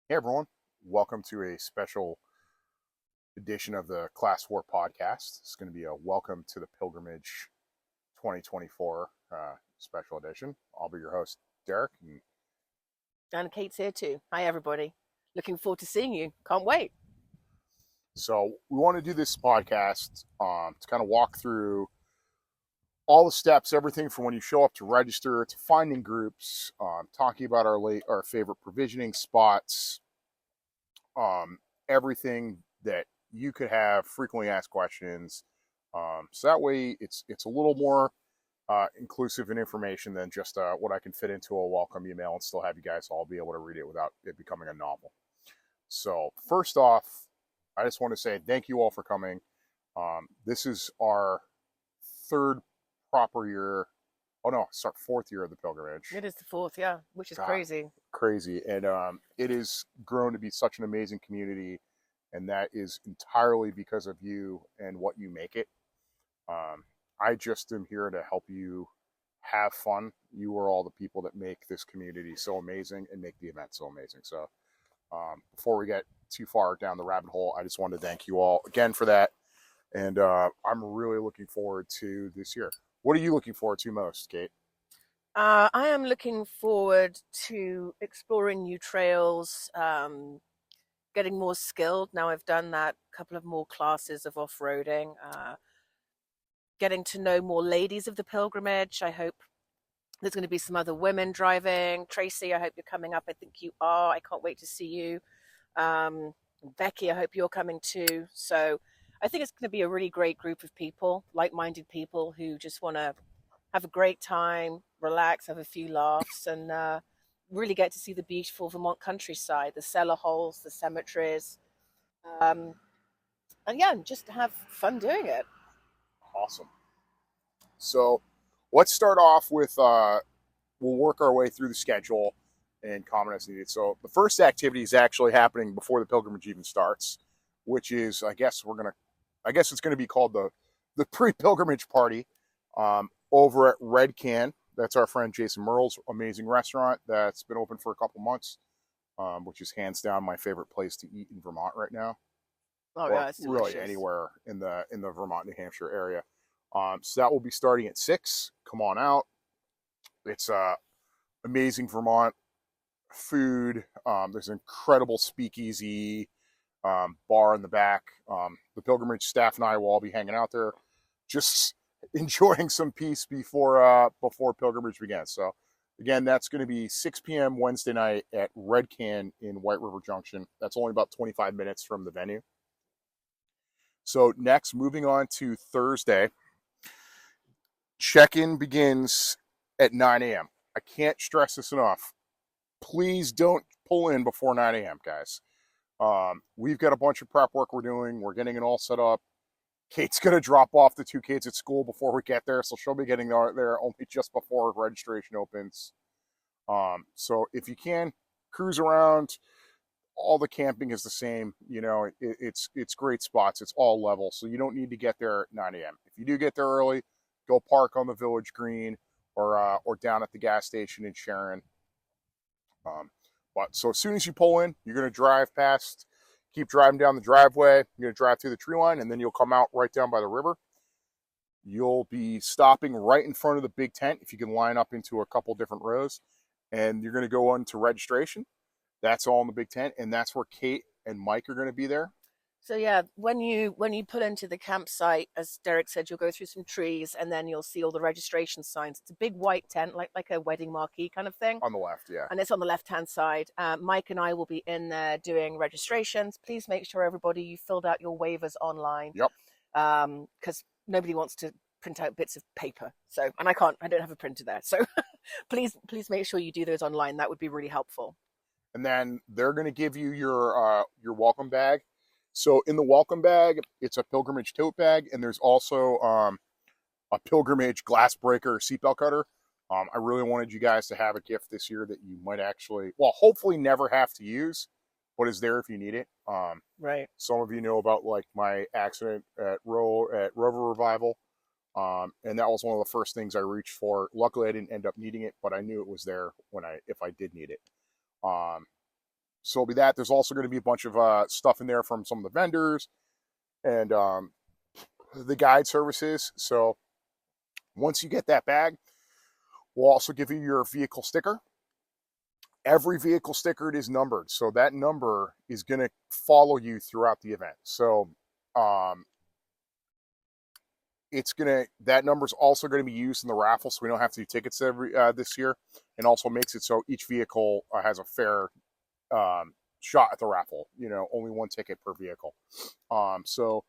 Hey everyone, welcome to a special edition of the Class 4 podcast. It's going to be a welcome to the Pilgrimage 2024 special edition. I'll be your host, Derek. And Kate's here too. Hi, everybody. Looking forward to seeing you. Can't wait. So, we want to do this podcast to kind of walk through all the steps, everything from when you show up to register to finding groups, talking about our favorite provisioning spots, everything that you could have frequently asked questions. So that way, it's a little more inclusive in information than just what I can fit into a welcome email and still have you guys all be able to read it without it becoming a novel. So first off, I just want to say thank you all for coming. This is our third proper year. Oh no, it's our fourth year of the pilgrimage. It is the fourth, yeah, which is God, crazy. crazy, and it has grown to be such an amazing community, and that is entirely because of you and what you make it. I just am here to help you have fun. You are all the people that make this community so amazing and make the event so amazing. So before we get too far down the rabbit hole, I just wanted to thank you all again for that. And I'm really looking forward to this year. What are you looking forward to most, Kate? I am looking forward to exploring new trails, getting more skilled. Now I've done that couple of more classes of off-roading, getting to know more ladies of the pilgrimage. I hope there's going to be some other women driving. Tracy, I hope you're coming up. I think you are. I can't wait to see you. Um, Becky, I hope you're coming too. So I think it's going to be a really great group of people, like-minded people who just want to have a great time, relax, have a few laughs, and really get to see the beautiful Vermont countryside, the cellar holes, the cemeteries, um, and yeah, just have fun doing it. Awesome. So let's start off with we'll work our way through the schedule and comment as needed. So the first activity is actually happening before the pilgrimage even starts, which is I guess it's gonna be called the pre-pilgrimage party over at Red Can. That's our friend Jason Merle's amazing restaurant that's been open for a couple months, which is hands down my favorite place to eat in Vermont right now, Oh or yeah, it's really delicious. anywhere in the Vermont New Hampshire area. So that will be starting at 6. Come on out. It's amazing Vermont food. There's an incredible speakeasy bar in the back. The pilgrimage staff and I will all be hanging out there, just enjoying some peace before pilgrimage begins. So again, that's going to be 6 p.m. Wednesday night at Red Can in White River Junction. That's only about 25 minutes from the venue. So next, moving on to Thursday, check-in begins at 9 a.m. I can't stress this enough. Please don't pull in before 9 a.m., guys. We've got a bunch of prep work we're doing. We're getting it all set up. Kate's going to drop off the two kids at school before we get there, so she'll be getting there only just before registration opens. So if you can, cruise around. All the camping is the same. You know, it's great spots. It's all level, so you don't need to get there at 9 a.m. If you do get there early, go park on the village green or down at the gas station in Sharon. Um, but so as soon as you pull in, you're going to drive past, keep driving down the driveway. You're going to drive through the tree line, and then you'll come out right down by the river. You'll be stopping right in front of the big tent if you can line up into a couple different rows, and you're going to go on to registration. That's all in the big tent, and that's where Kate and Mike are going to be there. So yeah, when you pull into the campsite, as Derek said, you'll go through some trees and then you'll see all the registration signs. It's a big white tent, like a wedding marquee kind of thing, On the left, yeah. and it's on the left hand side. Mike and I will be in there doing registrations. Please make sure everybody you filled out your waivers online, Yep. because nobody wants to print out bits of paper. So, and I don't have a printer there. So please make sure you do those online. That would be really helpful. And then they're going to give you your welcome bag. So in the welcome bag, it's a pilgrimage tote bag, and there's also a pilgrimage glass breaker seatbelt cutter. I really wanted you guys to have a gift this year that you might actually, well, hopefully never have to use, but is there if you need it. Right. Some of you know about like my accident at Rover Revival, and that was one of the first things I reached for. Luckily, I didn't end up needing it, but I knew it was there if I did need it. Um, So it'll be that. There's also going to be a bunch of stuff in there from some of the vendors and the guide services. So once you get that bag, we'll also give you your vehicle sticker. Every vehicle sticker is numbered, so that number is going to follow you throughout the event. So that number is also going to be used in the raffle, so we don't have to do tickets every this year, and also makes it so each vehicle has a fair shot at the raffle. Only one ticket per vehicle. So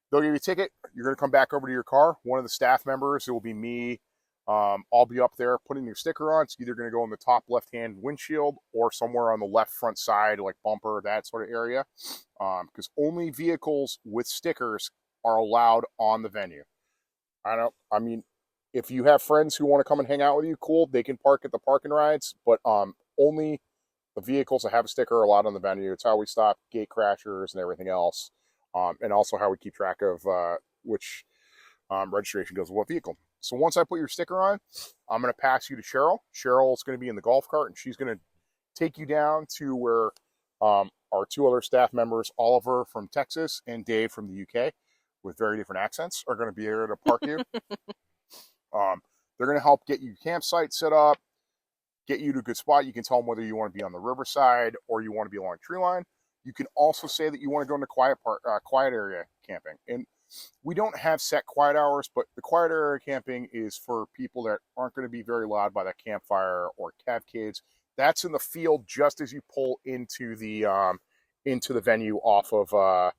they'll give you a ticket. You're going to come back over to your car. One of the staff members, it will be me. I'll be up there putting your sticker on. It's either going to go in the top left-hand windshield or somewhere on the left front side, like bumper, that sort of area. Because only vehicles with stickers are allowed on the venue. If you have friends who want to come and hang out with you, cool. They can park at the park and rides, but only the vehicles that have a sticker are allowed on the venue. It's how we stop gate crashers and everything else. And also how we keep track of which registration goes with what vehicle. So once I put your sticker on, I'm going to pass you to Cheryl. Cheryl's going to be in the golf cart, and she's going to take you down to where our two other staff members, Oliver from Texas and Dave from the UK, with very different accents, are going to be here to park you. They're going to help get you campsite set up, get you to a good spot. You can tell them whether you want to be on the riverside or you want to be along a tree line. You can also say that you want to go into quiet area camping. And we don't have set quiet hours, but the quiet area camping is for people that aren't going to be very loud by that campfire or have kids. That's in the field just as you pull into the venue off of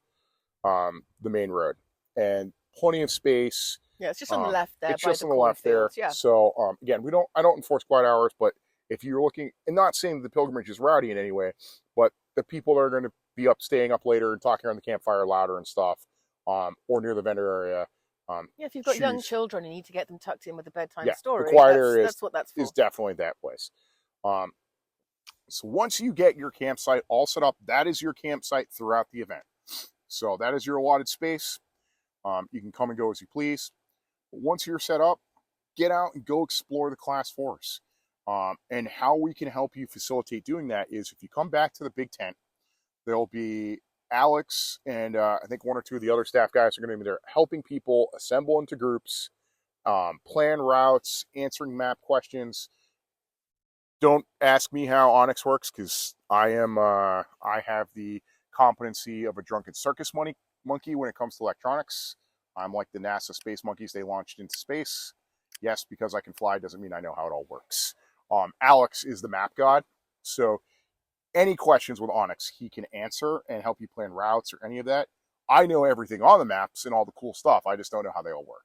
the main road, and plenty of space. Yeah, it's just on the left there. It's just on the left there. Yeah. So again, I don't enforce quiet hours, but if you're looking, and not saying the pilgrimage is rowdy in any way, but the people that are going to be staying up later and talking around the campfire louder and stuff, or near the vendor area. If you've got young children, you need to get them tucked in with a bedtime story. The quiet area that's what that's for. Is definitely that place. So once you get your campsite all set up, that is your campsite throughout the event. So that is your allotted space. You can come and go as you please. But once you're set up, get out and go explore the Class 4s. And how we can help you facilitate doing that is if you come back to the big tent, there'll be Alex and I think one or two of the other staff guys are going to be there helping people assemble into groups, plan routes, answering map questions. Don't ask me how Onyx works because I have the competency of a drunken circus monkey when it comes to electronics. I'm like the NASA space monkeys they launched into space. Yes, because I can fly doesn't mean I know how it all works. Alex is the map god, so any questions with Onyx he can answer and help you plan routes or any of that. I know everything on the maps and all the cool stuff. I just don't know how they all work.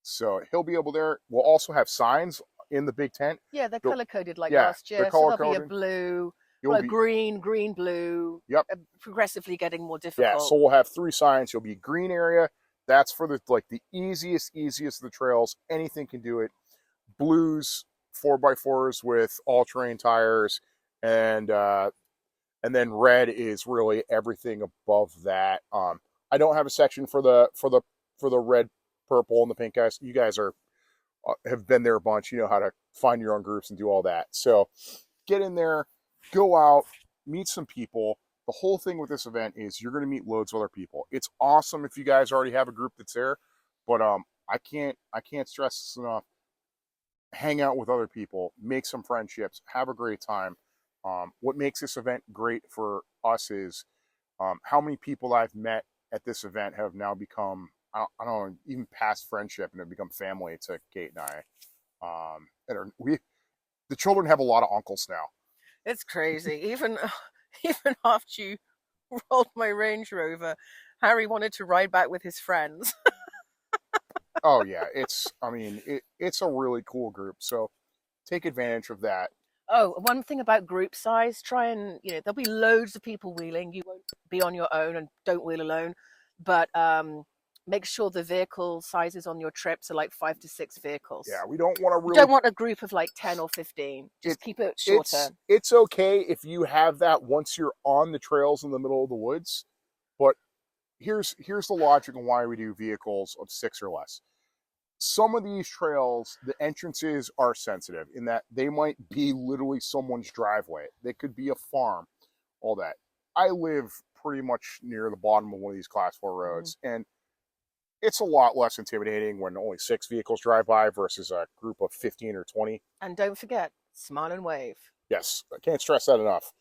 So he'll be able there. We'll also have signs in the big tent. Yeah, they're color coded like last year. So there'll be a blue, green, blue. Yep. Progressively getting more difficult. Yeah, so we'll have 3 signs. You'll be green area. That's for the easiest of the trails. Anything can do it. Blues, 4x4s with all-terrain tires, and then red is really everything above that. I don't have a section for the red, purple, and the pink guys. You guys have been there a bunch. You know how to find your own groups and do all that. So get in there, go out, meet some people. The whole thing with this event is you're going to meet loads of other people. It's awesome if you guys already have a group that's there, but I can't stress this enough. Hang out with other people, make some friendships, have a great time. What makes this event great for us is how many people I've met at this event have now become, I don't know, even past friendship and have become family to Kate and I. The children have a lot of uncles now. It's crazy. Even after you rolled my Range Rover, Harry wanted to ride back with his friends. Oh yeah, it's a really cool group. So take advantage of that. Oh, one thing about group size, try and, there'll be loads of people wheeling. You won't be on your own, and don't wheel alone. But make sure the vehicle sizes on your trips are like 5 to 6 vehicles. Yeah, we don't want to really... You don't want a group of like 10 or 15. Just keep it shorter. It's okay if you have that once you're on the trails in the middle of the woods. But here's the logic on why we do vehicles of 6 or less. Some of these trails, the entrances are sensitive in that they might be literally someone's driveway. They could be a farm, all that. I live pretty much near the bottom of one of these class 4 roads, and it's a lot less intimidating when only 6 vehicles drive by versus a group of 15 or 20. And don't forget, smile and wave. Yes, I can't stress that enough.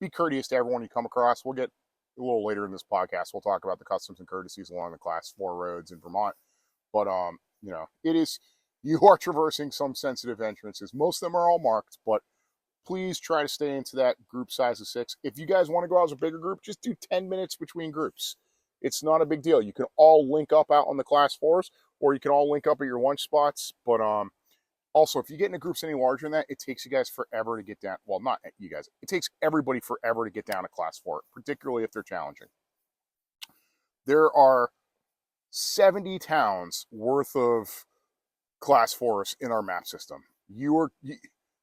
Be courteous to everyone you come across. We'll get a little later in this podcast. We'll talk about the customs and courtesies along the class 4 roads in Vermont. But it is, you are traversing some sensitive entrances. Most of them are all marked, but please try to stay into that group size of 6. If you guys want to go out as a bigger group, just do 10 minutes between groups. It's not a big deal. You can all link up out on the class 4s, or you can all link up at your lunch spots. But also, if you get into groups any larger than that, it takes you guys forever to get down. Well, not you guys. It takes everybody forever to get down to class 4, particularly if they're challenging. There are 70 towns worth of class 4s in our map system.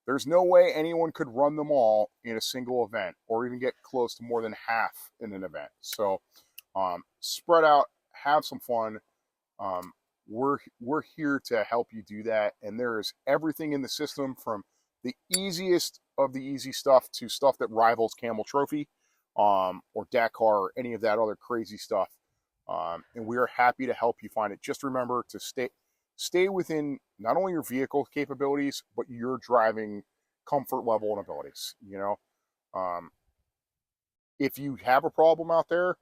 There's no way anyone could run them all in a single event, or even get close to more than half in an event. So spread out, have some fun. We're here to help you do that, and there is everything in the system from the easiest of the easy stuff to stuff that rivals Camel Trophy, or Dakar, or any of that other crazy stuff. And we are happy to help you find it. Just remember to stay within not only your vehicle capabilities, but your driving comfort level and abilities. If you have a problem out there,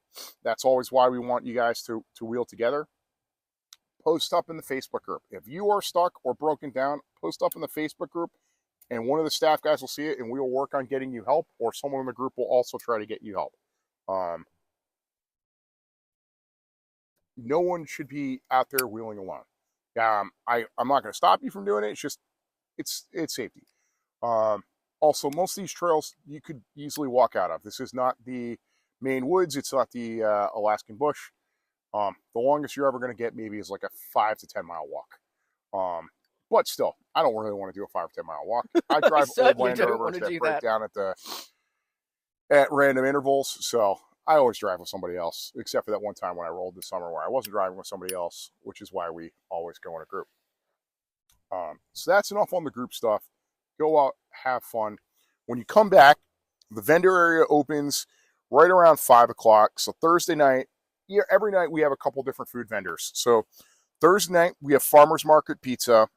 that's always why we want you guys to wheel together. Post up in the Facebook group. If you are stuck or broken down, post up in the Facebook group, and one of the staff guys will see it, and we will work on getting you help, or someone in the group will also try to get you help. No one should be out there wheeling alone. I'm not going to stop you from doing it. It's just, it's safety. Also, most of these trails you could easily walk out of. This is not the Maine woods. It's not the Alaskan bush. The longest you're ever going to get maybe is like a 5 to 10 mile walk. But still, I don't really want to do a 5 or 10 mile walk. I drive old Land Rovers that break down at random intervals. So I always drive with somebody else, except for that one time when I rolled this summer where I wasn't driving with somebody else, which is why we always go in a group. So that's enough on the group stuff. Go out, have fun. When you come back, the vendor area opens right around 5 o'clock. So Thursday night, every night we have a couple different food vendors. So Thursday night, we have Farmer's Market Pizza.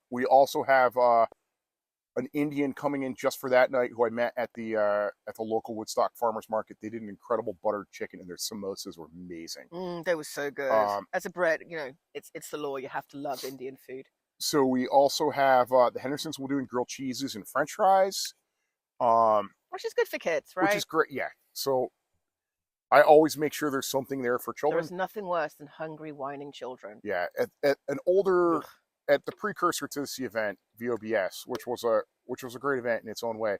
We also have an Indian coming in just for that night who I met at the local Woodstock Farmer's Market. They did an incredible buttered chicken, and their samosas were amazing. They were so good. As a bread, it's the law. You have to love Indian food. So we also have the Hendersons will doing grilled cheeses and French fries, which is good for kids, right? Which is great, yeah. So I always make sure there's something there for children. There's nothing worse than hungry, whining children. Yeah, at the precursor to this event, VOBS, which was a great event in its own way.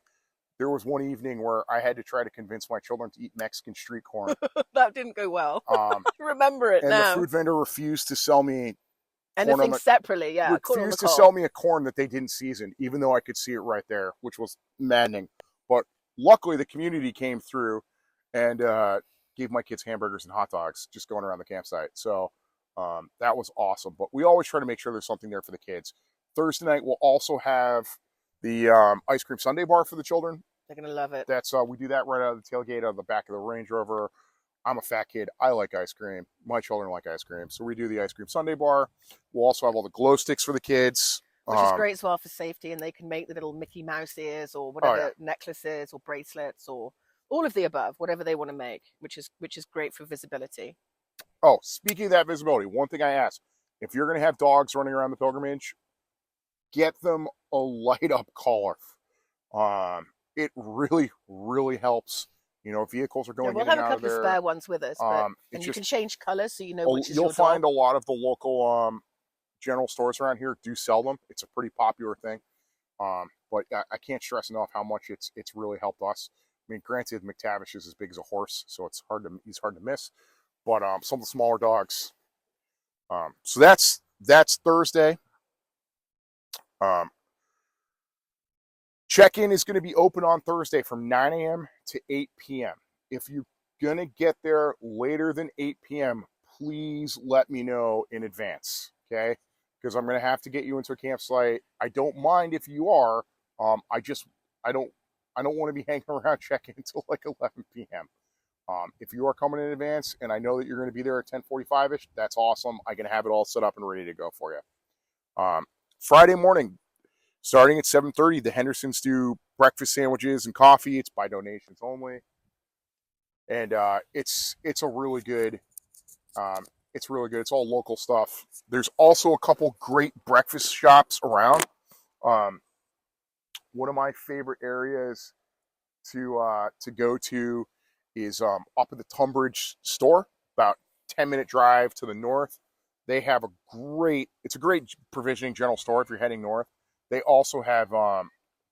There was one evening where I had to try to convince my children to eat Mexican street corn. That didn't go well. I remember it now. And the food vendor refused to sell me anything separately. Yeah, refused to sell me a corn that they didn't season, even though I could see it right there, which was maddening. But luckily, the community came through and gave my kids hamburgers and hot dogs just going around the campsite. So that was awesome. But we always try to make sure there's something there for the kids. Thursday night, we'll also have the ice cream sundae bar for the children. They're going to love it. That's we do that right out of the tailgate of the back of the Range Rover. I'm a fat kid. I like ice cream. My children like ice cream. So we do the ice cream sundae bar. We'll also have all the glow sticks for the kids. Which is great as well for safety, and they can make the little Mickey Mouse ears or whatever necklaces or bracelets or all of the above, whatever they want to make, which is great for visibility. Oh, speaking of that visibility, one thing I ask, if you're going to have dogs running around the pilgrimage, get them a light up collar. It really, really helps. Vehicles are going in and out of there. We'll have a couple of spare ones with us, and you can change colors so you know which is your dog. You'll find a lot of the local general stores around here do sell them. It's a pretty popular thing. But I can't stress enough how much it's really helped us. I mean, granted, McTavish is as big as a horse, so he's hard to miss. But some of the smaller dogs. So that's Thursday. Check-in is going to be open on Thursday from 9 a.m. to 8 p.m. If you're going to get there later than 8 p.m., please let me know in advance, okay? Because I'm going to have to get you into a campsite. I don't mind if you are. I I don't want to be hanging around checking until like 11 p.m. If you are coming in advance and I know that you're going to be there at 10:45ish, that's awesome. I can have it all set up and ready to go for you. Friday morning, starting at 7:30, the Hendersons do breakfast sandwiches and coffee. It's by donations only, and it's a really good. It's really good. It's all local stuff. There's also a couple great breakfast shops around. Um, One of my favorite areas to go to is up at the Tunbridge store, about 10-minute drive to the north. They have it's a great provisioning general store if you're heading north. They also have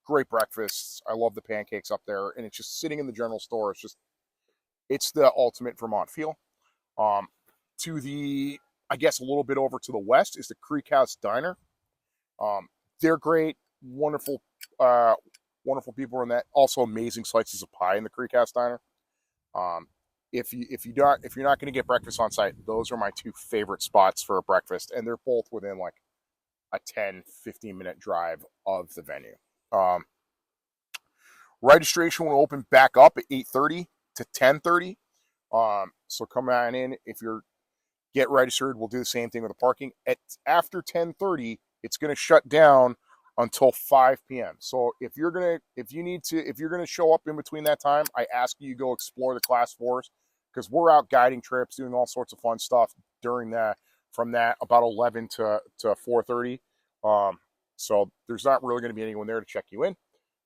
great breakfasts. I love the pancakes up there, and it's just sitting in the general store. It's the ultimate Vermont feel. Um, to the, I guess, a little bit over to the west is the Creek House Diner. They're great, wonderful, wonderful people in that. Also, amazing slices of pie in the Creek House Diner. If you're not going to get breakfast on site, those are my two favorite spots for a breakfast, and they're both within like a 10-15 minute drive of the venue. Registration will open back up at 8:30 to 10:30. So come on in if you're get registered. We'll do the same thing with the parking. After 10:30, it's going to shut down until 5 p.m. So if you're gonna show up in between that time, I ask you go explore the class 4s because we're out guiding trips, doing all sorts of fun stuff during that from that about 11 to 4:30. So there's not really going to be anyone there to check you in.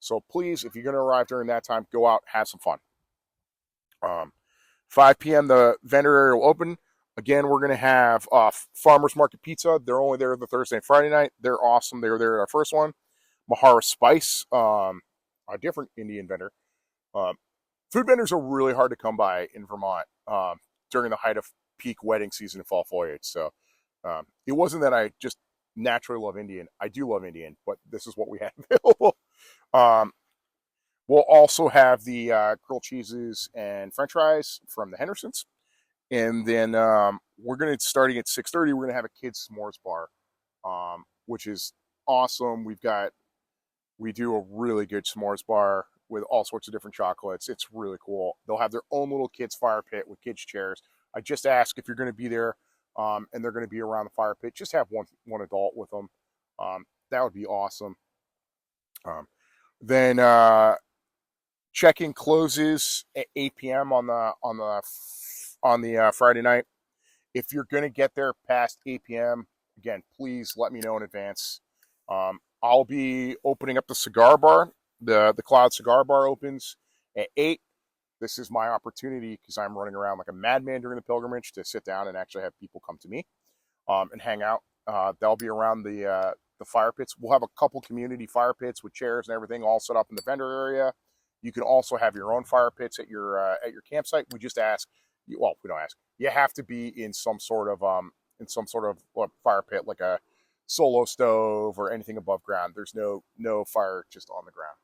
So please, if you're going to arrive during that time, go out, have some fun. 5 p.m. the vendor area will open. Again, we're going to have Farmers Market Pizza. They're only there the Thursday and Friday night. They're awesome. They were there at our first one. Mahara Spice, a different Indian vendor. Food vendors are really hard to come by in Vermont during the height of peak wedding season and fall foliage. So it wasn't that I just naturally love Indian. I do love Indian, but this is what we had available. We'll also have the grilled cheeses and French fries from the Hendersons. And then we're going to, starting at 6:30, we're going to have a kids s'mores bar, which is awesome. We do a really good s'mores bar with all sorts of different chocolates. It's really cool. They'll have their own little kids fire pit with kids chairs. I just ask if you're going to be there and they're going to be around the fire pit, just have one adult with them. That would be awesome. Then check-in closes at 8 p.m. on the Friday night. If you're going to get there past 8 p.m., again, please let me know in advance. I'll be opening up the cigar bar. The Cloud Cigar Bar opens at 8. This is my opportunity because I'm running around like a madman during the pilgrimage to sit down and actually have people come to me and hang out. They'll be around the fire pits. We'll have a couple community fire pits with chairs and everything all set up in the vendor area. You can also have your own fire pits at your campsite. We just ask. Well, we don't ask. You have to be in some sort of fire pit, like a solo stove or anything above ground. There's no fire just on the ground.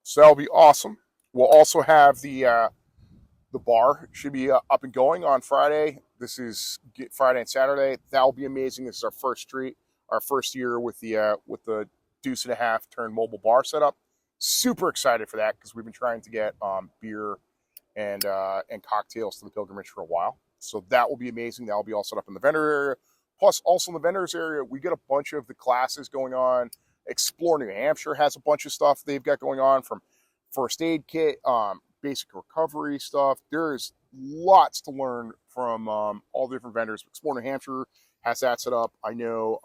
So that'll be awesome. We'll also have the bar should be up and going on Friday. This is Friday and Saturday. That'll be amazing. This is our first year with the Deuce and a Half turn mobile bar setup. Super excited for that because we've been trying to get beer and cocktails to the pilgrimage for a while. So that will be amazing. That will be all set up in the vendor area. Plus, also in the vendors area, we get a bunch of the classes going on. Explore New Hampshire has a bunch of stuff they've got going on, from first aid kit, basic recovery stuff. There's lots to learn from all the different vendors. Explore New Hampshire has that set up. I know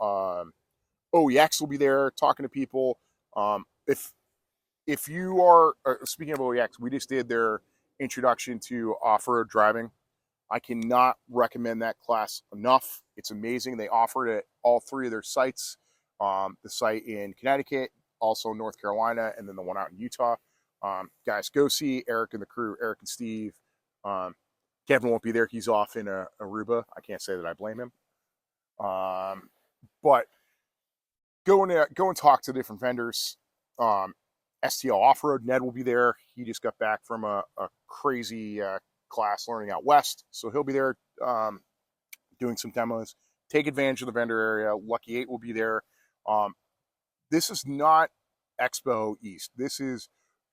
OEX will be there talking to people. If you are speaking of OEX, we just did their introduction to off-road driving. I cannot recommend that class enough. It's amazing. They offer it at all three of their sites. The site in Connecticut, also North Carolina, and then the one out in Utah. Guys, go see Eric and the crew, Eric and Steve. Kevin won't be there. He's off in Aruba. I can't say that I blame him. But go and talk to different vendors. STL Off-Road, Ned will be there. He just got back from a crazy class learning out west. So he'll be there doing some demos. Take advantage of the vendor area. Lucky 8 will be there. This is not Expo East. This is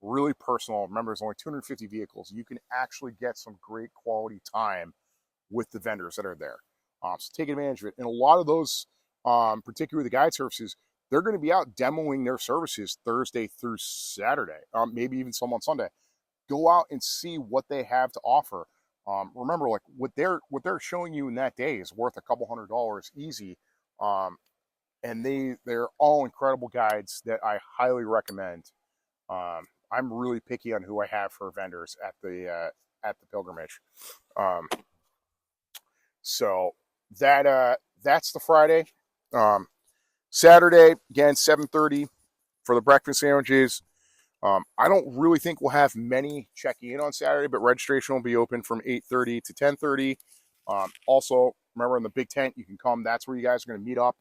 really personal. Remember, there's only 250 vehicles. You can actually get some great quality time with the vendors that are there. So take advantage of it. And a lot of those, particularly the guide services, they're going to be out demoing their services Thursday through Saturday, maybe even some on Sunday. Go out and see what they have to offer. Remember, like what they're showing you in that day is worth a couple $100 easy. And they're all incredible guides that I highly recommend. I'm really picky on who I have for vendors at the pilgrimage. So that's the Friday. Saturday again, 7:30 for the breakfast sandwiches. I don't really think we'll have many checking in on Saturday, but registration will be open from 8:30 to 10:30. Also, remember in the big tent, you can come. That's where you guys are going to meet up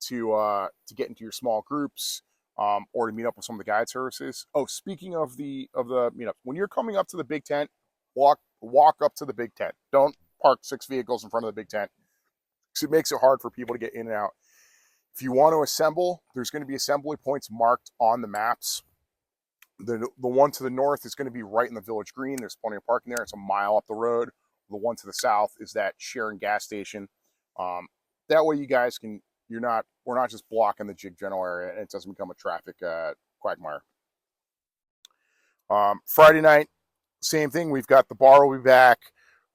to get into your small groups, or to meet up with some of the guide services. Oh, speaking of the meetup, when you're coming up to the big tent, walk up to the big tent. Don't park 6 vehicles in front of the big tent, because it makes it hard for people to get in and out. If you want to assemble, there's going to be assembly points marked on the maps. The one to the north is going to be right in the village green. There's plenty of parking there. It's a mile up the road. The one to the south is that sharing gas station. That way you guys can, we're not just blocking the Jig general area, and it doesn't become a traffic quagmire. Friday night, same thing. We've got the bar will be back.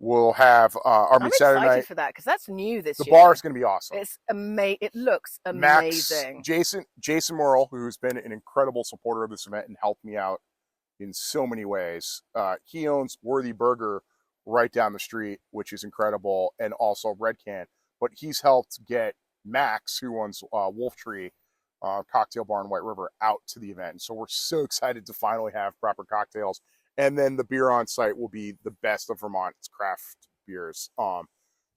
We'll have I'm Saturday excited night for that because that's new this the year. The bar is going to be awesome. It's amazing. It looks amazing. Max, Jason Merle, who's been an incredible supporter of this event and helped me out in so many ways. He owns Worthy Burger right down the street, which is incredible, and also Red Can. But he's helped get Max, who owns Wolf Tree Cocktail Bar in White River, out to the event. So we're so excited to finally have proper cocktails. And then the beer on site will be the best of Vermont's craft beers.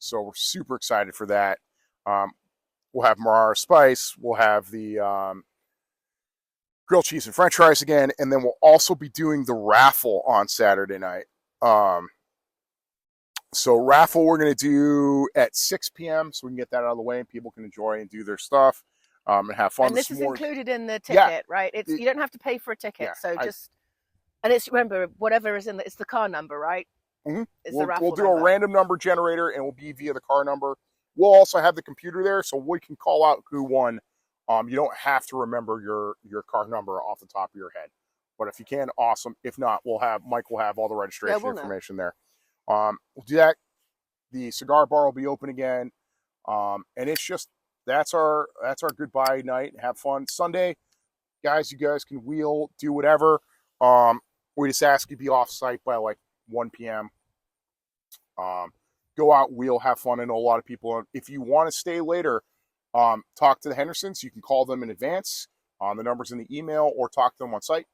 So we're super excited for that. We'll have Marara Spice. We'll have the grilled cheese and French fries again, and then we'll also be doing the raffle on Saturday night. So raffle we're going to do at 6 p.m. so we can get that out of the way and people can enjoy and do their stuff and have fun. And this is included in the ticket, right? You don't have to pay for a ticket, and it's, remember, whatever is it's the car number, right? Mm-hmm. The raffle we'll do a random number generator, and we'll be via the car number. We'll also have the computer there, so we can call out who won. You don't have to remember your car number off the top of your head, but if you can, awesome. If not, Mike will have all the registration information there. We'll do that. The cigar bar will be open again, and it's just that's our goodbye night. Have fun Sunday, guys. You guys can wheel, do whatever. We just ask you to be off site by like 1 p.m. Go out, wheel, have fun. I know a lot of people. If you want to stay later, talk to the Hendersons. You can call them in advance. The number's in the email, or talk to them on site.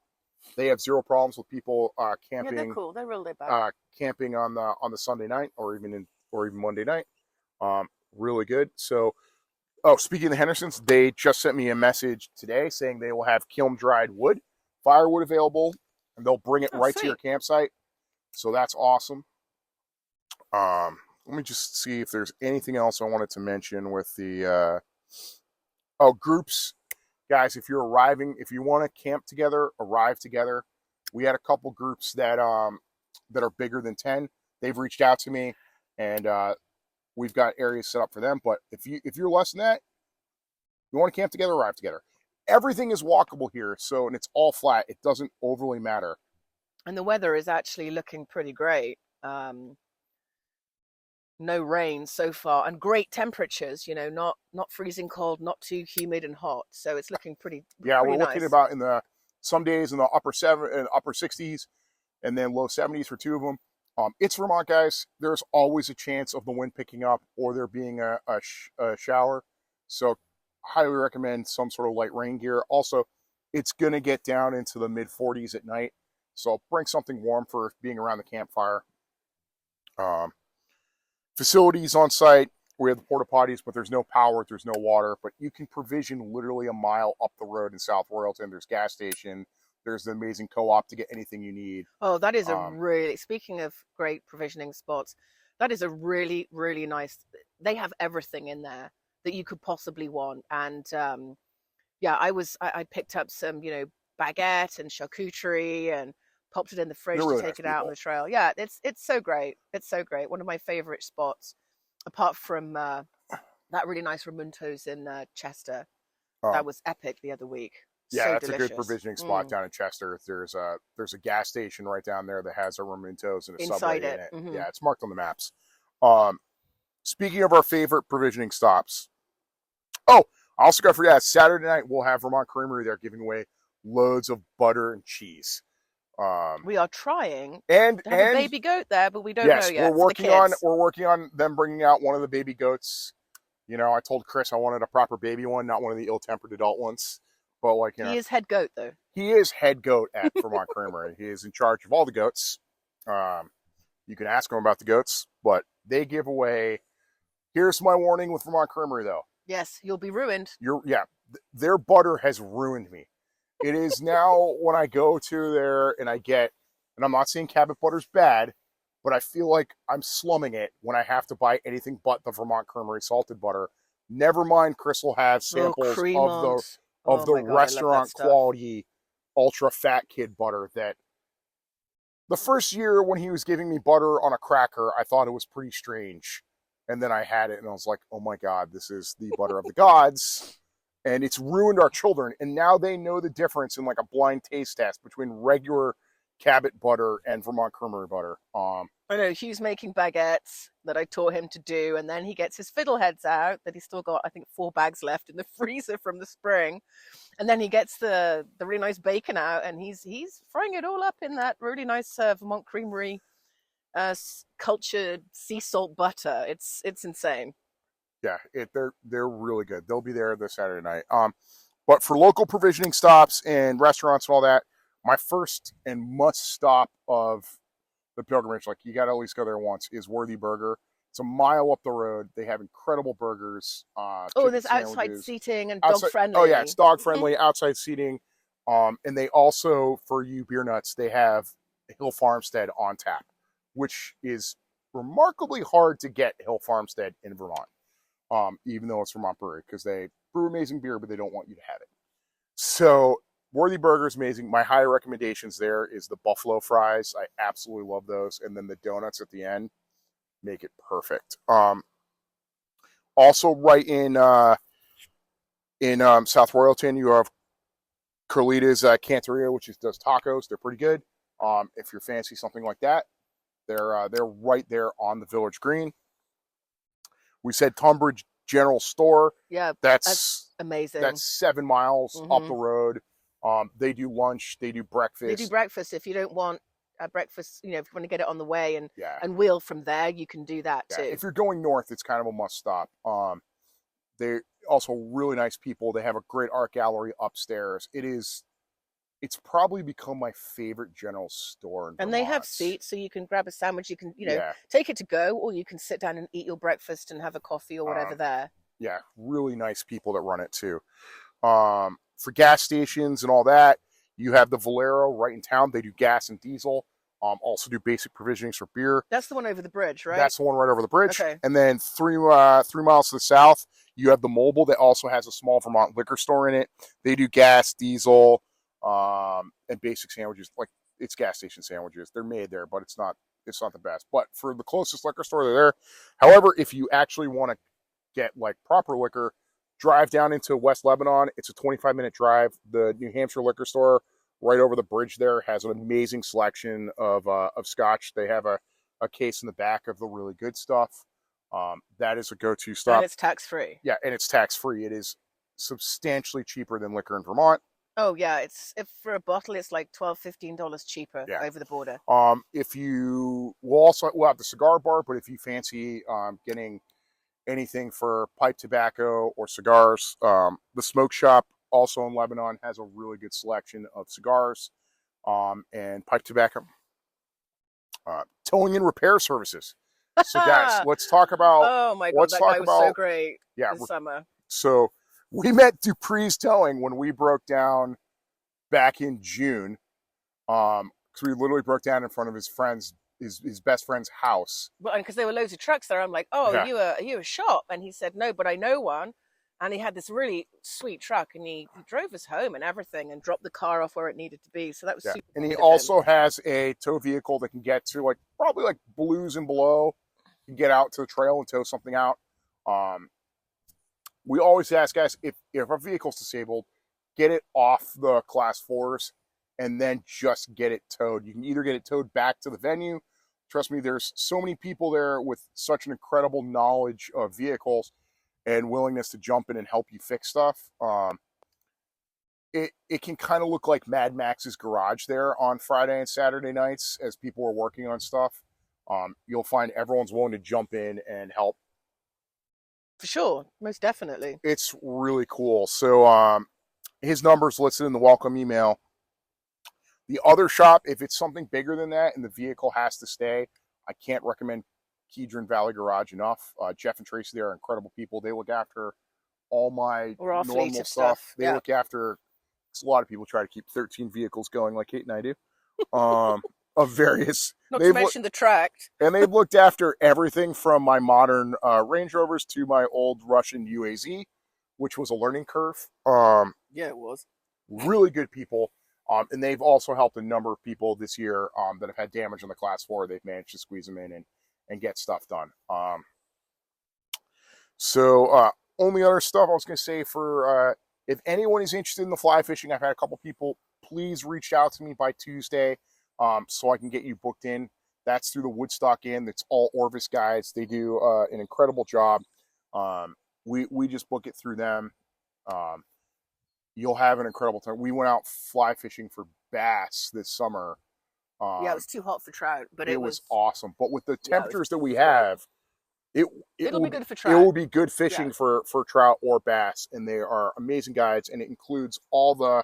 They have zero problems with people camping. Yeah, they're cool. They're really bad. Camping on the Sunday night, or even Monday night. Really good. So, speaking of the Hendersons, they just sent me a message today saying they will have kiln dried wood, firewood available, and they'll bring it right to your campsite. So that's awesome. Let me just see if there's anything else I wanted to mention with the groups. Guys, if you want to camp together, arrive together. We had a couple groups that are bigger than 10. They've reached out to me, and we've got areas set up for them. But if you're less than that, you want to camp together, arrive together. Everything is walkable here, and it's all flat. It doesn't overly matter. And the weather is actually looking pretty great. No rain so far, and great temperatures. Not freezing cold, not too humid and hot. So it's looking pretty. Yeah, pretty we're looking about some days in the upper 60s, and then low 70s for 2 of them. It's Vermont, guys. There's always a chance of the wind picking up or there being a shower. So highly recommend some sort of light rain gear. Also, it's going to get down into the mid 40s at night. So bring something warm for being around the campfire. Facilities on site. We have the porta potties, but there's no power, there's no water. But you can provision literally a mile up the road in South Royalton. There's gas station. There's the amazing co-op to get anything you need. Oh, that is speaking of great provisioning spots, that is a really, really nice, they have everything in there that you could possibly want. And I picked up some, baguette and charcuterie and popped it in the fridge They're to really take nice it out on people. the trail. Yeah, it's so great. It's so great. One of my favorite spots, apart from that really nice Ramuntos in Chester. That Um, was epic the other week. yeah, So that's a good delicious. provisioning spot down in Chester. There's a gas station right down there that has a Ramuntos and a Inside Subway in it. it. Hmm. Yeah, it's marked on the maps. Um, Speaking of our favorite provisioning stops, oh, I also got to forget, Saturday night we'll have Vermont Creamery there giving away loads of butter and cheese. Um, We are trying and to have a and baby goat there, but we don't know yes, yet for the kids. we're working on them bringing out one of the baby goats. You know, I told Chris I wanted a proper baby one, not one of the ill-tempered adult ones. But like, He is head goat though. he is head goat at Vermont Creamery. He is in charge of all the goats. You can ask him about the goats, but they give away. Here's my warning with Vermont Creamery, though. Yes, you'll be ruined. Their butter has ruined me. It is now when I go to there and and I'm not saying Cabot butter's bad, but I feel like I'm slumming it when I have to buy anything but the Vermont Creamery salted butter. Never mind, Chris will have samples Cremant. of Oh the my God, I love that restaurant stuff. quality ultra fat kid butter that the first year when he was giving me butter on a cracker, I thought it was pretty strange. And then I had it and I was like, oh my God, this is the butter of the gods. And it's ruined our children. And now they know the difference in like a blind taste test between regular Cabot butter and Vermont Creamery butter. I know Hugh's making baguettes that I taught him to do, and then he gets his fiddleheads out that he's still got, I think, 4 bags left in the freezer from the spring, and then he gets the really nice bacon out, and he's frying it all up in that really nice Vermont Creamery cultured sea salt butter. It's insane. Yeah, they're really good. They'll be there this Saturday night. But for local provisioning stops and restaurants and all that, my first and must stop of the pilgrimage, like you got to at least go there once, is Worthy Burger. It's a mile up the road. They have incredible burgers. There's outside seating and dog friendly. Oh yeah, it's dog friendly, outside seating. And they also, for you beer nuts, they have Hill Farmstead on tap, which is remarkably hard to get Hill Farmstead in Vermont. Even though it's Vermont Brewery, because they brew amazing beer, but they don't want you to have it. So Worthy Burger is amazing. My high recommendations there is the buffalo fries. I absolutely love those, and then the donuts at the end make it perfect. Also, right in South Royalton, you have Carlita's Canteria, which does tacos. They're pretty good. If you're fancy something like that, they're right there on the Village Green. We said Tunbridge General Store. Yeah, that's amazing. That's 7 miles up the road. They do lunch. They do breakfast. They do breakfast. If you don't want a breakfast, if you want to get it on the way and wheel from there, you can do that too. If you're going north, it's kind of a must stop. They're also really nice people. They have a great art gallery upstairs. It's probably become my favorite general store in Vermont. And they have seats, so you can grab a sandwich. You can, take it to go, or you can sit down and eat your breakfast and have a coffee or whatever there. Yeah, really nice people that run it too. For gas stations and all that, you have the Valero right in town. They do gas and diesel. Also do basic provisionings for beer. That's the one over the bridge, right? That's the one right over the bridge. Okay. And then 3 miles to the south, you have the Mobile that also has a small Vermont liquor store in it. They do gas, diesel, and basic sandwiches. Like, it's gas station sandwiches. They're made there, but it's not the best. But for the closest liquor store, they're there. However, if you actually want to get like proper liquor, drive down into West Lebanon. It's a 25-minute drive. The New Hampshire liquor store right over the bridge there has an amazing selection of scotch. They have a case in the back of the really good stuff. That is a go-to stop. And it's tax-free. Yeah, and it's tax-free. It is substantially cheaper than liquor in Vermont. Oh yeah, if for a bottle it's like $12-15 cheaper over the border. We'll have the cigar bar, but if you fancy getting anything for pipe tobacco or cigars, the smoke shop also in Lebanon has a really good selection of cigars and pipe tobacco. Towing and repair services. So guys, let's talk about. Oh my God, that guy was so great. Yeah, this summer. So we met Dupree's Towing when we broke down back in June. Because we literally broke down in front of his best friend's house. Well, and because there were loads of trucks there, I'm like, "Oh, are you a shop?" And he said, "No, but I know one." And he had this really sweet truck, and he drove us home and everything, and dropped the car off where it needed to be. So that was Yeah. super And he kind of him. also has a tow vehicle that can get to like probably like Blues and below. You can get out to the trail and tow something out. Um, we always ask guys if a vehicle's disabled, get it off the class fours and then just get it towed. You can either get it towed back to the venue. Trust me, there's so many people there with such an incredible knowledge of vehicles and willingness to jump in and help you fix stuff. It can kind of look like Mad Max's garage there on Friday and Saturday nights as people are working on stuff. You'll find everyone's willing to jump in and help. For sure, most definitely. It's really cool. So his number's listed in the welcome email. The other shop, if it's something bigger than that and the vehicle has to stay, I can't recommend Kedron Valley Garage enough. Jeff and Tracy, they're incredible people. They look after all my Or our fleet normal of stuff. They Yeah. look after, a lot of people try to keep 13 vehicles going like Kate and I do, of various. Not to mention the track. And they've looked after everything from my modern Range Rovers to my old Russian UAZ, which was a learning curve. Yeah, it was. Really good people. And they've also helped a number of people this year that have had damage on the class 4. They've managed to squeeze them in and get stuff done. Only other stuff I was going to say for if anyone is interested in the fly fishing, I've had a couple people, please reach out to me by Tuesday so I can get you booked in. That's through the Woodstock Inn. It's all Orvis guys. They do an incredible job. We just book it through them. You'll have an incredible time. We went out fly fishing for bass this summer. Yeah, it was too hot for trout, but it was awesome. But with the temperatures that we have, it'll be good for trout. It will be good fishing for trout or bass, and they are amazing guides. And it includes all the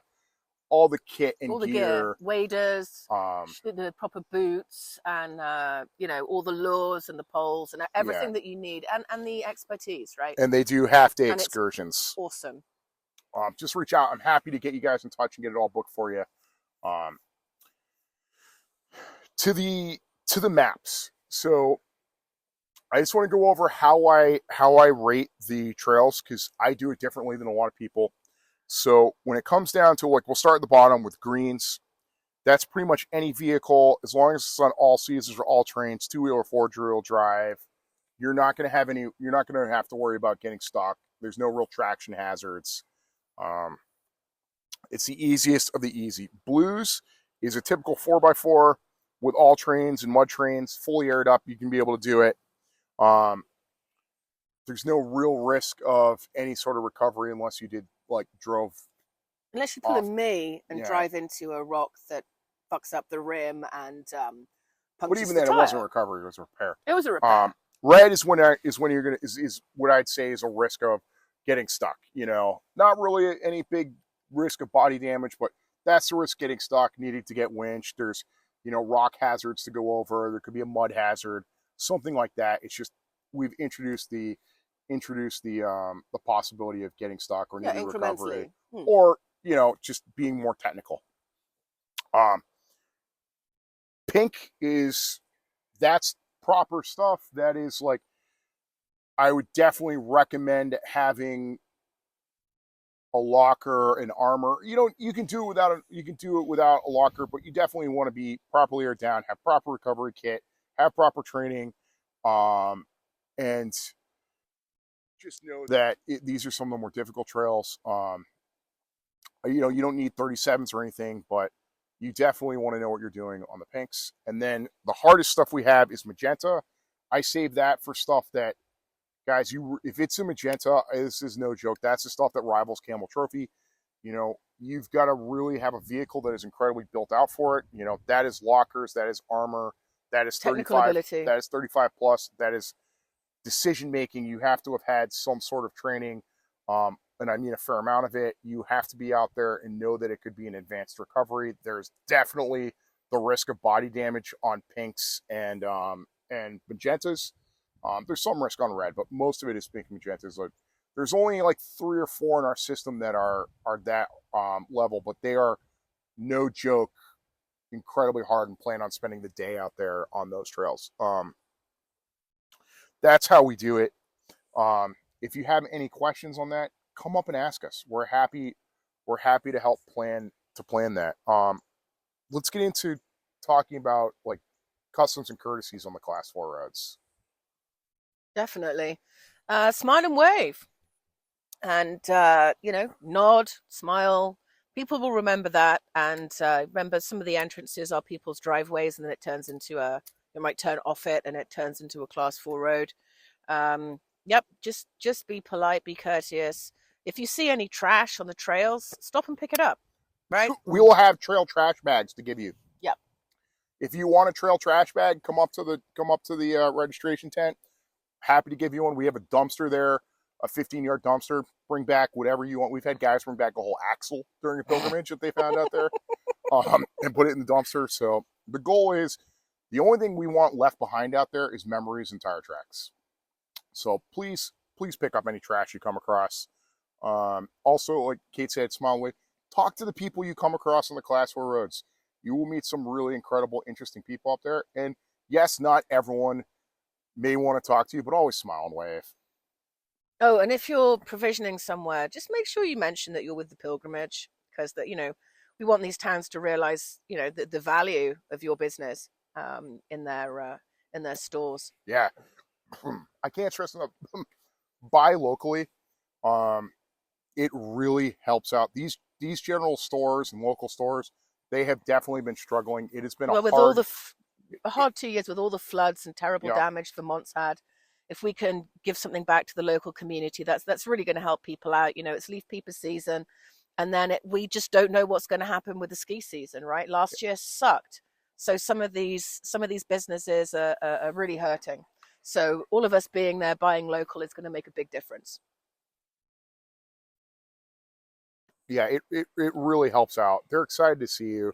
kit and all the gear, waders, the proper boots, and all the lures and the poles and everything that you need, and the expertise, right? And they do half-day excursions. Awesome. Just reach out. I'm happy to get you guys in touch and get it all booked for you. To the maps. So I just want to go over how I rate the trails, because I do it differently than a lot of people. So when it comes down to, like, we'll start at the bottom with greens. That's pretty much any vehicle, as long as it's on all seasons or all terrains, 2-wheel or 4-wheel drive. You're not going to have to worry about getting stuck. There's no real traction hazards. It's the easiest of the easy. Blues is a typical 4x4 with all trains and mud trains, fully aired up. You can be able to do it. There's no real risk of any sort of recovery unless you drove. Unless you pull a me and drive into a rock that fucks up the rim and but even then, it wasn't a recovery; it was a repair. It was a repair. Red is when you're gonna is what I'd say is a risk of getting stuck. Not really any big risk of body damage, but that's the risk: getting stuck, needing to get winched. There's rock hazards to go over. There could be a mud hazard, something like that. It's just we've introduced the possibility of getting stuck or needing recovery, or just being more technical. Pink that's proper stuff. That is like, I would definitely recommend having a locker and armor. You can do it without a locker, but you definitely want to be properly aired down, have proper recovery kit, have proper training, and just know that these are some of the more difficult trails. You don't need 37s or anything, but you definitely want to know what you're doing on the pinks. And then the hardest stuff we have is magenta. I save that for stuff that, guys, if it's a magenta, this is no joke. That's the stuff that rivals Camel Trophy. You've got to really have a vehicle that is incredibly built out for it. That is lockers, that is armor, that is 35, that is 35 plus, that is decision making. You have to have had some sort of training, and I mean a fair amount of it. You have to be out there and know that it could be an advanced recovery. There's definitely the risk of body damage on pinks and magentas. There's some risk on red, but most of it is pink and magentas. Like, there's only like 3 or 4 in our system that are that level, but they are no joke, incredibly hard, and plan on spending the day out there on those trails. That's how we do it. If you have any questions on that, come up and ask us. We're happy to help plan that. Let's get into talking about like customs and courtesies on the class 4 roads. Definitely. Smile and wave. And, nod, smile. People will remember that. And remember, some of the entrances are people's driveways, and then it turns into you might turn off it and it turns into a class 4 road. Yep, just be polite, be courteous. If you see any trash on the trails, stop and pick it up, right? We will have trail trash bags to give you. Yep. If you want a trail trash bag, come up to the registration tent. Happy to give you one. We have a dumpster there, a 15-yard dumpster. Bring back whatever you want. We've had guys bring back a whole axle during a pilgrimage that they found out there, and put it in the dumpster. So the goal is, the only thing we want left behind out there is memories and tire tracks. So please pick up any trash you come across. Also, like Kate said, smile with. Talk to the people you come across on the class 4 roads. You will meet some really incredible, interesting people up there. And yes, not everyone may want to talk to you, but always smile and wave. Oh, and if you're provisioning somewhere, just make sure you mention that you're with the pilgrimage, because we want these towns to realize, the value of your business in their stores. Yeah. I can't stress enough. Buy locally. It really helps out. These general stores and local stores, they have definitely been struggling. It has been with all the hard 2 years, with all the floods and terrible damage Vermont's had. If we can give something back to the local community, that's really going to help people out. It's leaf peeper season, and then we just don't know what's going to happen with the ski season, right? Last year sucked, so some of these businesses are really hurting. So all of us being there, buying local, is going to make a big difference. Yeah, it really helps out. They're excited to see you.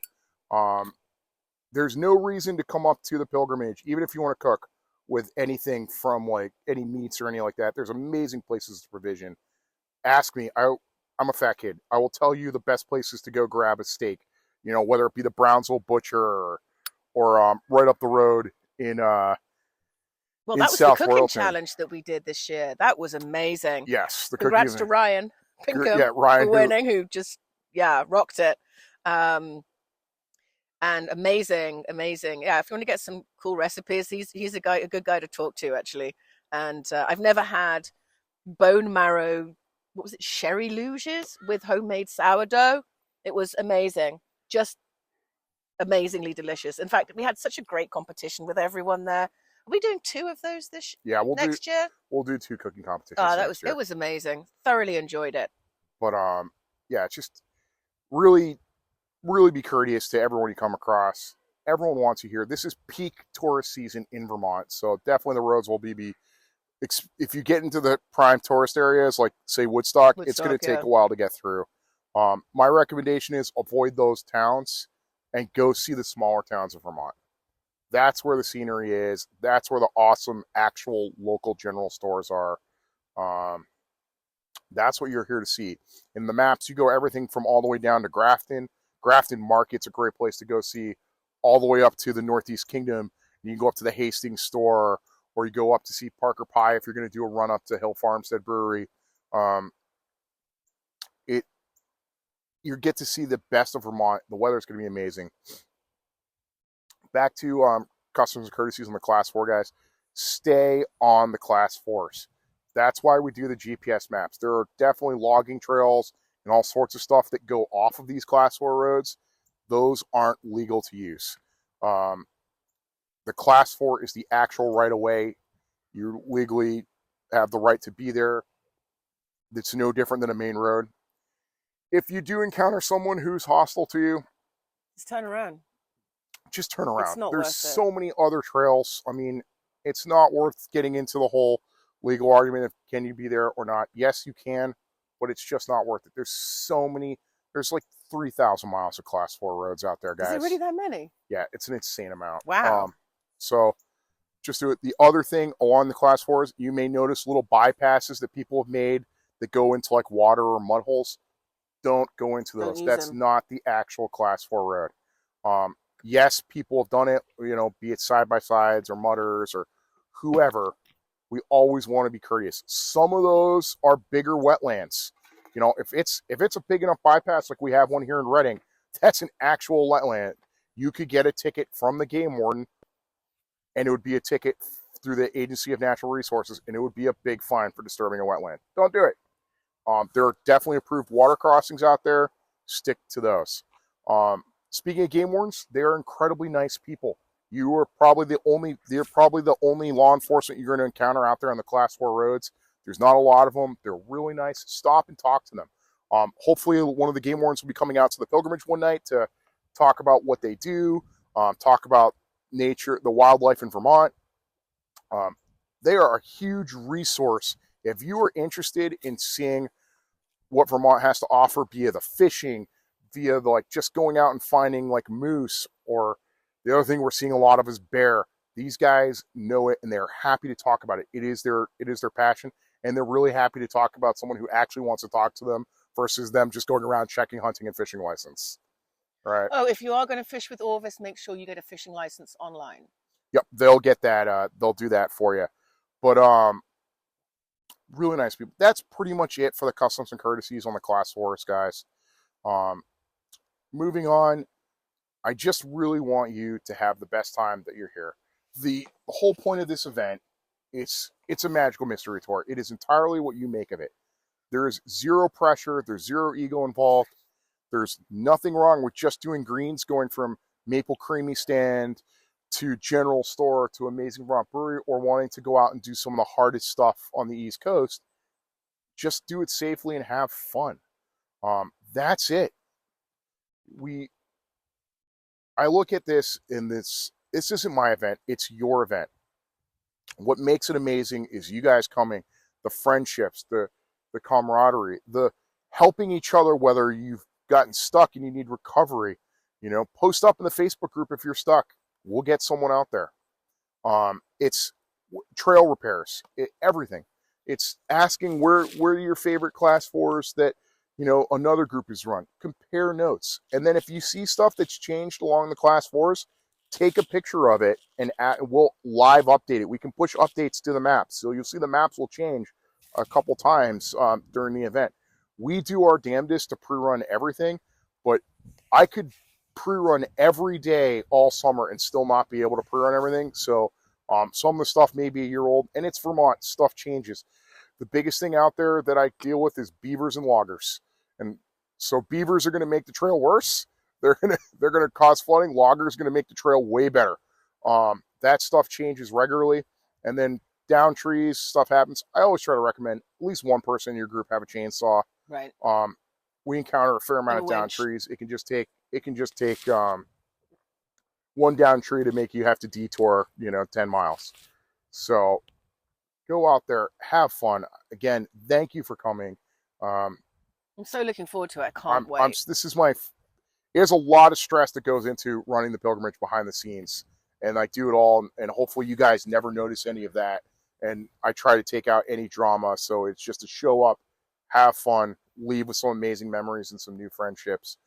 There's no reason to come up to the pilgrimage, even if you want to cook with anything from like any meats or anything like that. There's amazing places to provision. Ask me. I'm a fat kid. I will tell you the best places to go grab a steak. Whether it be the Brownsville Butcher or right up the road in Well, in that was South the cooking Royalton. Challenge that we did this year. That was amazing. Yes, the Congrats cookies. to Ryan Pinkham Ryan for winning, who just rocked it. And amazing. Yeah, if you want to get some cool recipes, he's a good guy to talk to, actually. And I've never had bone marrow, what was it, sherry luges with homemade sourdough. It was amazing, just amazingly delicious. In fact, we had such a great competition with everyone there. Are we doing 2 of those next year? We'll do 2 cooking competitions. It was amazing. Thoroughly enjoyed it. But just really, really be courteous to everyone you come across. Everyone wants you here. This is peak tourist season in Vermont, so definitely the roads will be. If you get into the prime tourist areas, like say Woodstock, it's going to take a while to get through. My recommendation is avoid those towns and go see the smaller towns of Vermont. That's where the scenery is. That's where the awesome actual local general stores are. That's what you're here to see. In the maps, you go everything from all the way down to Grafton. Grafton Market's a great place to go see, all the way up to the Northeast Kingdom. You can go up to the Hastings store, or you go up to see Parker Pie if you're going to do a run up to Hill Farmstead Brewery. You get to see the best of Vermont. The weather's going to be amazing. Back to customs and courtesies on the Class 4, guys. Stay on the Class 4s. That's why we do the GPS maps. There are definitely logging trails and all sorts of stuff that go off of these Class 4 roads. Those aren't legal to use. The Class 4 is the actual right-of-way. You legally have the right to be there. It's no different than a main road. If you do encounter someone who's hostile to you, just turn around. Just turn around. It's not There's worth so many other trails. I mean, it's not worth getting into the whole legal argument of can you be there or not. Yes, you can, but it's just not worth it. There's so many. There's like 3,000 miles of Class 4 roads out there, guys. Is it really that many? Yeah, it's an insane amount. Wow. So just do it. The other thing along the Class 4s, you may notice little bypasses that people have made that go into like water or mud holes. Don't go into those. That's not the actual Class 4 road. Yes, people have done it, be it side-by-sides or mudders or whoever. We always want to be courteous. Some of those are bigger wetlands. You know, if it's a big enough bypass like we have one here in Reading, that's an actual wetland. You could get a ticket from the game warden, and it would be a ticket through the Agency of Natural Resources, and it would be a big fine for disturbing a wetland. Don't do it. There are definitely approved water crossings out there. Stick to those. Speaking of game wardens, they are incredibly nice people. They're probably the only law enforcement you're going to encounter out there on the Class 4 roads. There's not a lot of them. They're really nice. Stop and talk to them. Hopefully, one of the game wardens will be coming out to the pilgrimage one night to talk about what they do, talk about nature, the wildlife in Vermont. They are a huge resource. If you are interested in seeing what Vermont has to offer via the fishing, via the, like just going out and finding like moose, or the other thing we're seeing a lot of is bear. These guys know it and they're happy to talk about it. It is their passion, and they're really happy to talk about someone who actually wants to talk to them versus them just going around checking hunting and fishing license. Right. Oh, if you are going to fish with Orvis, make sure you get a fishing license online. Yep, they'll get that. They'll do that for you. But really nice people. That's pretty much it for the customs and courtesies on the Class 4s, guys. Moving on, I just really want you to have the best time that you're here. The whole point of this event, it's a magical mystery tour. It is entirely what you make of it. There is zero pressure. There's zero ego involved. There's nothing wrong with just doing greens, going from Maple Creamy Stand to General Store to Amazing Vermont Brewery, or wanting to go out and do some of the hardest stuff on the East Coast. Just do it safely and have fun. That's it. I look at this, and this isn't my event, it's your event. What makes it amazing is you guys coming, the friendships, the camaraderie, the helping each other, whether you've gotten stuck and you need recovery. You know, post up in the Facebook group if you're stuck. We'll get someone out there. It's trail repairs, everything. It's asking where are your favorite Class 4s that, you know, another group has run. Compare notes. And then if you see stuff that's changed along the Class 4s, take a picture of it and we'll live update it. We can push updates to the maps. So you'll see the maps will change a couple times during the event. We do our damnedest to pre-run everything, but I could pre-run every day all summer and still not be able to pre-run everything. So some of the stuff may be a year old, and it's Vermont. Stuff changes. The biggest thing out there that I deal with is beavers and loggers. And so beavers are going to make the trail worse. They're gonna cause flooding. Loggers are going to make the trail way better. That stuff changes regularly. And then down trees, stuff happens. I always try to recommend at least one person in your group have a chainsaw. Right. We encounter a fair amount of down trees. It can just take one down tree to make you have to detour, 10 miles. So go out there, have fun. Again, thank you for coming. I'm so looking forward to it. I can't wait. There's a lot of stress that goes into running the pilgrimage behind the scenes, and I do it all, and hopefully you guys never notice any of that. And I try to take out any drama, so it's just to show up, have fun, leave with some amazing memories and some new friendships.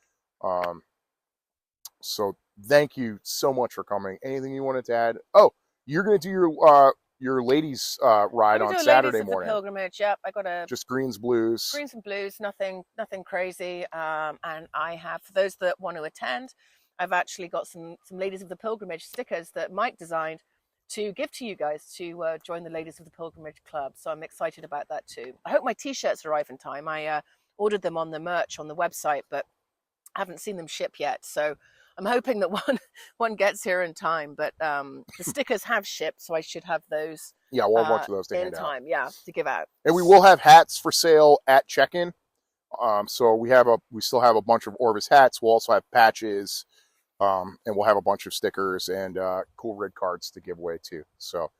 So thank you so much for coming. Anything you wanted to add? Oh, you're going to do your ladies ride on Saturday morning. Pilgrimage. Yep, I got just greens, blues. Greens and blues, nothing crazy. And I have, for those that want to attend, I've actually got some Ladies of the Pilgrimage stickers that Mike designed to give to you guys to join the Ladies of the Pilgrimage Club. So I'm excited about that too. I hope my t-shirts arrive in time. I ordered them on the merch on the website, but I haven't seen them ship yet. So I'm hoping that one gets here in time. But the stickers have shipped, so I should have those. Yeah, we'll have a bunch of those to hand in time. Out. Yeah, to give out. And we will have hats for sale at check-in. So we still have a bunch of Orvis hats. We'll also have patches. And we'll have a bunch of stickers and cool rig cards to give away too. So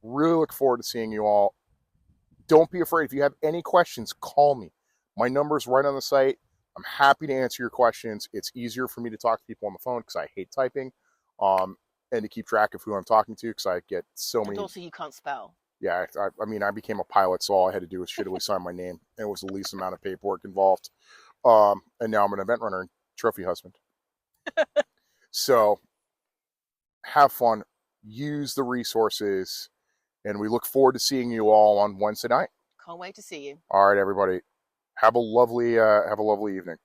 really look forward to seeing you all. Don't be afraid. If you have any questions, call me. My number's right on the site. I'm happy to answer your questions. It's easier for me to talk to people on the phone because I hate typing, and to keep track of who I'm talking to because I get so many. And also, you can't spell. Yeah, I became a pilot, so all I had to do was shittily sign my name, and it was the least amount of paperwork involved. And now I'm an event runner and trophy husband. So have fun, use the resources, and we look forward to seeing you all on Wednesday night. Can't wait to see you. All right, everybody. Have a lovely evening.